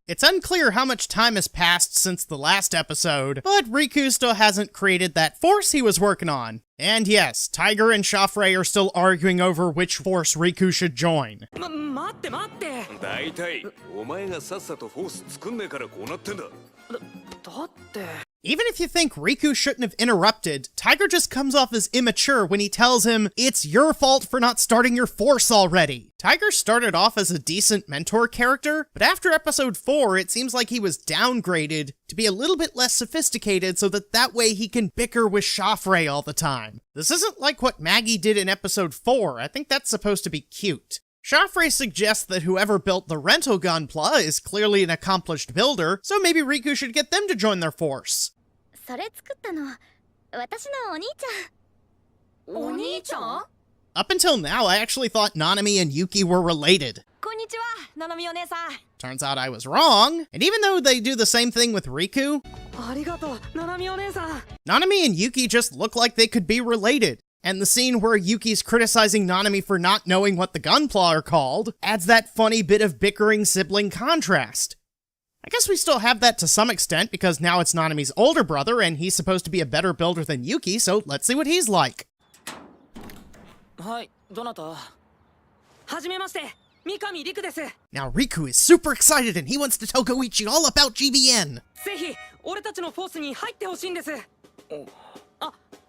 It's unclear how much time has passed since the last episode, but Riku still hasn't created that force he was working on. And yes, Tiger and Shoffrey are still arguing over which force Riku should join. Even if you think Riku shouldn't have interrupted, Tiger just comes off as immature when he tells him, "It's your fault for not starting your force already." Tiger started off as a decent mentor character, but after episode 4, it seems like he was downgraded to be a little bit less sophisticated so that way he can bicker with Shoffrey all the time. This isn't like what Maggie did in episode 4, I think that's supposed to be cute. Shoffrey suggests that whoever built the rental Gunpla is clearly an accomplished builder, so maybe Riku should get them to join their force. Up until now, I actually thought Nozomi and Yuki were related. Turns out I was wrong, and even though they do the same thing with Riku, Nozomi and Yuki just look like they could be related. And the scene where Yuki's criticizing Nozomi for not knowing what the Gunpla are called adds that funny bit of bickering sibling contrast. I guess we still have that to some extent because now it's Nozomi's older brother and he's supposed to be a better builder than Yuki, so let's see what he's like. Now Riku is super excited and he wants to tell Koichi all about GBN.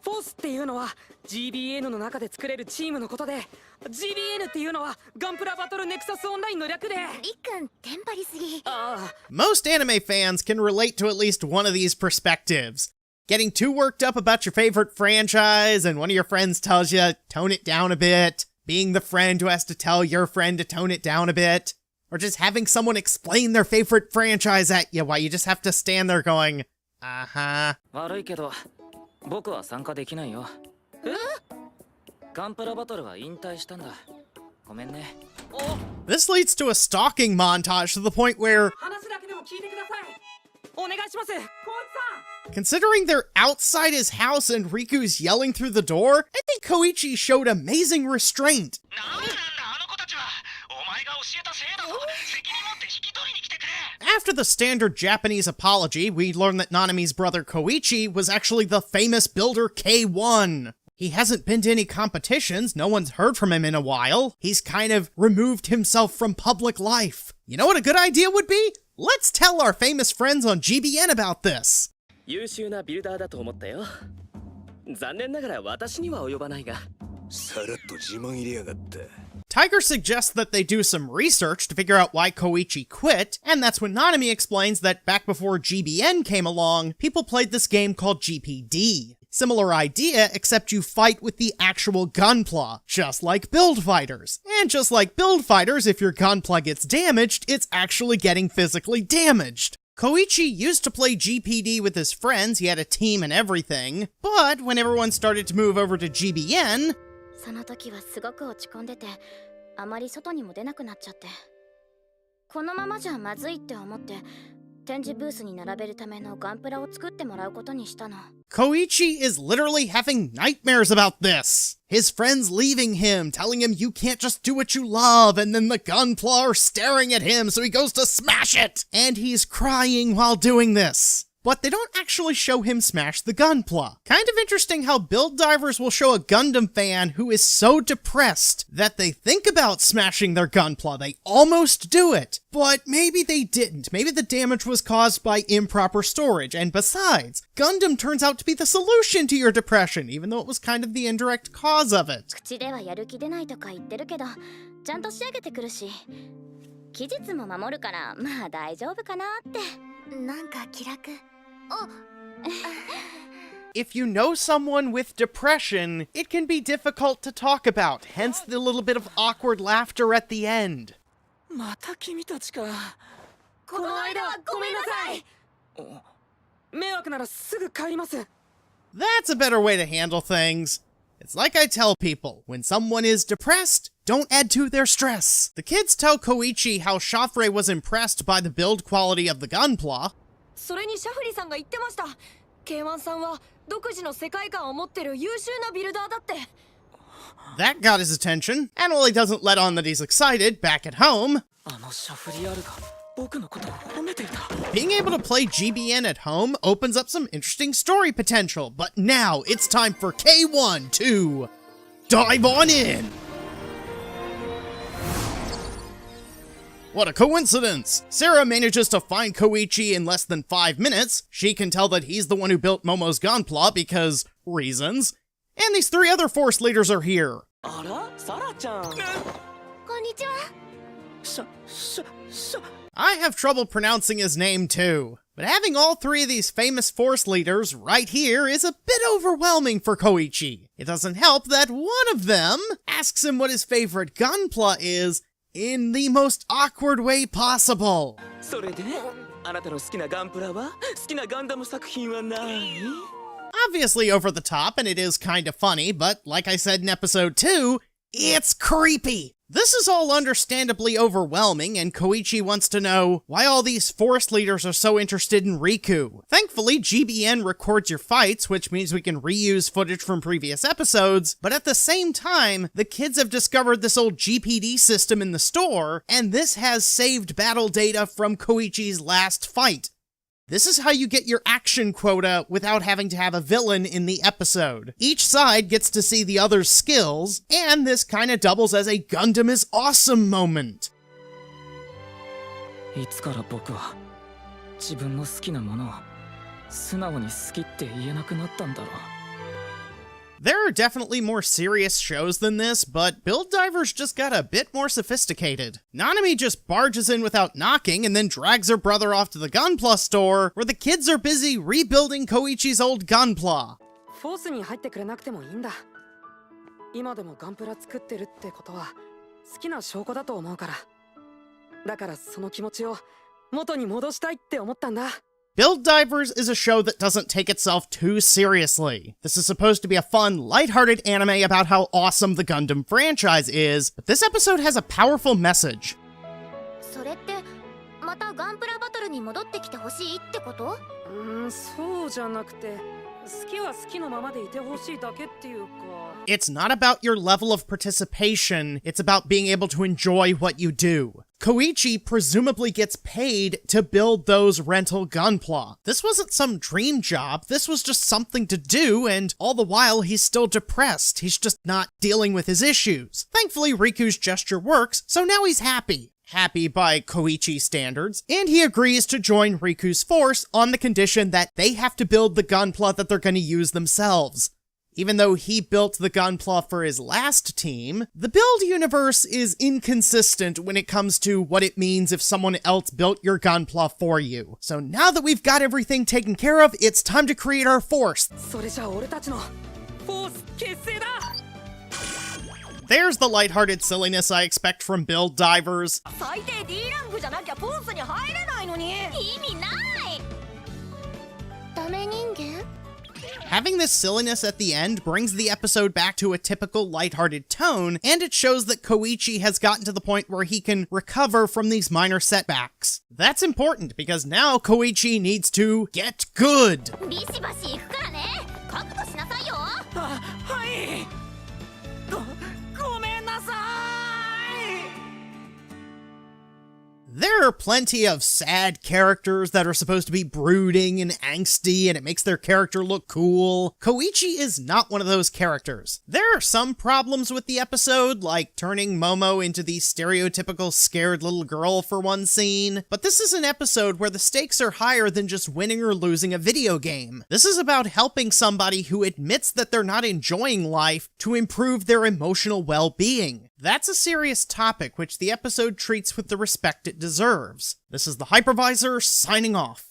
フォースっていうのは GBN の中で作れるチームのことで GBN っていうのはガンプラバトルネクサスオンラインの略でりっくんテンパりすぎ Most anime fans can relate to at least one of these perspectives. Getting too worked up about your favorite franchise and one of your friends tells you tone it down a bit. Being the friend who has to tell your friend to tone it down a bit. Or just having someone explain their favorite franchise at you while you just have to stand there going, uh-huh. 悪いけど僕は参加できないよ。ガンプラバトルは引退したんだ。ごめんね。This leads to a stalking montage to the point where, 話だけでも聞いてください。お願いします。Considering they're outside his house and Riku's yelling through the door, I think Koichi showed amazing restraint. After the standard Japanese apology, we learn that Nozomi's brother Koichi was actually the famous builder K1. He hasn't been to any competitions, no one's heard from him in a while. He's kind of removed himself from public life. You know what a good idea would be? Let's tell our famous friends on GBN about this. 優秀なビルダーだと思ったよ。残念ながら私には及ばないが。さらっと自慢入れやがった。Tiger suggests that they do some research to figure out why Koichi quit, and that's when Nozomi explains that back before GBN came along, people played this game called GPD. Similar idea, except you fight with the actual Gunpla, just like Build Fighters. And just like Build Fighters, if your Gunpla gets damaged, it's actually getting physically damaged. Koichi used to play GPD with his friends, he had a team and everything, but when everyone started to move over to GBN, その時はすごく落ち込んでて、あまり外にも出なくなっちゃって。このままじゃまずいって思って、展示ブースに並べるためのガンプラを作ってもらうことにしたの。Koichi is literally having nightmares about this. His friends leaving him, telling him you can't just do what you love, and then the Gunpla are staring at him, so he goes to smash it! And he's crying while doing this. But they don't actually show him smash the Gunpla. Kind of interesting how Build Divers will show a Gundam fan who is so depressed that they think about smashing their Gunpla. They almost do it. But maybe they didn't. Maybe the damage was caused by improper storage. And besides, Gundam turns out to be the solution to your depression, even though it was kind of the indirect cause of it. 口ではやる気出ないとか言ってるけど、ちゃんと仕上げてくるし、期日も守るから、まあ大丈夫かなって。なんか気楽。If you know someone with depression, it can be difficult to talk about, hence the little bit of awkward laughter at the end. また君たちか。この間はごめんなさい。迷惑ならすぐ帰ります。That's a better way to handle things. It's like I tell people, when someone is depressed, don't add to their stress. The kids tell Koichi how Shoffrey was impressed by the build quality of the Gunpla. それにシャフリさんが言ってました。K1 さんは独自の世界観を持ってる優秀なビルダーだって。That got his attention, and while he doesn't let on that he's excited, back at home, あのシャフリヤールが Being able to play GBN at home opens up some interesting story potential, but now it's time for K1 to dive on in! What a coincidence! Sarah manages to find Koichi in less than 5 minutes. She can tell that he's the one who built Momo's Gunpla because reasons. And these 3 other Force leaders are here. I have trouble pronouncing his name too, but having all 3 of these famous Force leaders right here is a bit overwhelming for Koichi. It doesn't help that one of them asks him what his favorite Gunpla is in the most awkward way possible. Obviously over the top, and it is kinda funny, but like I said in episode 2, it's creepy! This is all understandably overwhelming, and Koichi wants to know why all these Force leaders are so interested in Riku. Thankfully, GBN records your fights, which means we can reuse footage from previous episodes, but at the same time, the kids have discovered this old GPD system in the store, and this has saved battle data from Koichi's last fight. This is how you get your action quota without having to have a villain in the episode. Each side gets to see the other's skills, and this kinda doubles as a Gundam is awesome moment. There are definitely more serious shows than this, but Build Divers just got a bit more sophisticated. Nozomi just barges in without knocking and then drags her brother off to the Gunpla store, where the kids are busy rebuilding Koichi's old Gunpla. Build Divers is a show that doesn't take itself too seriously. This is supposed to be a fun, lighthearted anime about how awesome the Gundam franchise is, but this episode has a powerful message. It's not about your level of participation, it's about being able to enjoy what you do. Koichi presumably gets paid to build those rental Gunpla. This wasn't some dream job, this was just something to do, and all the while he's still depressed, he's just not dealing with his issues. Thankfully Riku's gesture works, so now he's happy. Happy by Koichi standards, and he agrees to join Riku's force on the condition that they have to build the Gunpla that they're going to use themselves. Even though he built the Gunpla for his last team, the build universe is inconsistent when it comes to what it means if someone else built your Gunpla for you. So now that we've got everything taken care of, it's time to create our force. There's the lighthearted silliness I expect from Build Divers. Having this silliness at the end brings the episode back to a typical lighthearted tone, and it shows that Koichi has gotten to the point where he can recover from these minor setbacks. That's important, because now Koichi needs to get good! There are plenty of sad characters that are supposed to be brooding and angsty, and it makes their character look cool. Koichi is not one of those characters. There are some problems with the episode, like turning Momo into the stereotypical scared little girl for one scene, but this is an episode where the stakes are higher than just winning or losing a video game. This is about helping somebody who admits that they're not enjoying life to improve their emotional well-being. That's a serious topic which the episode treats with the respect it deserves. This is the Hypervisor signing off.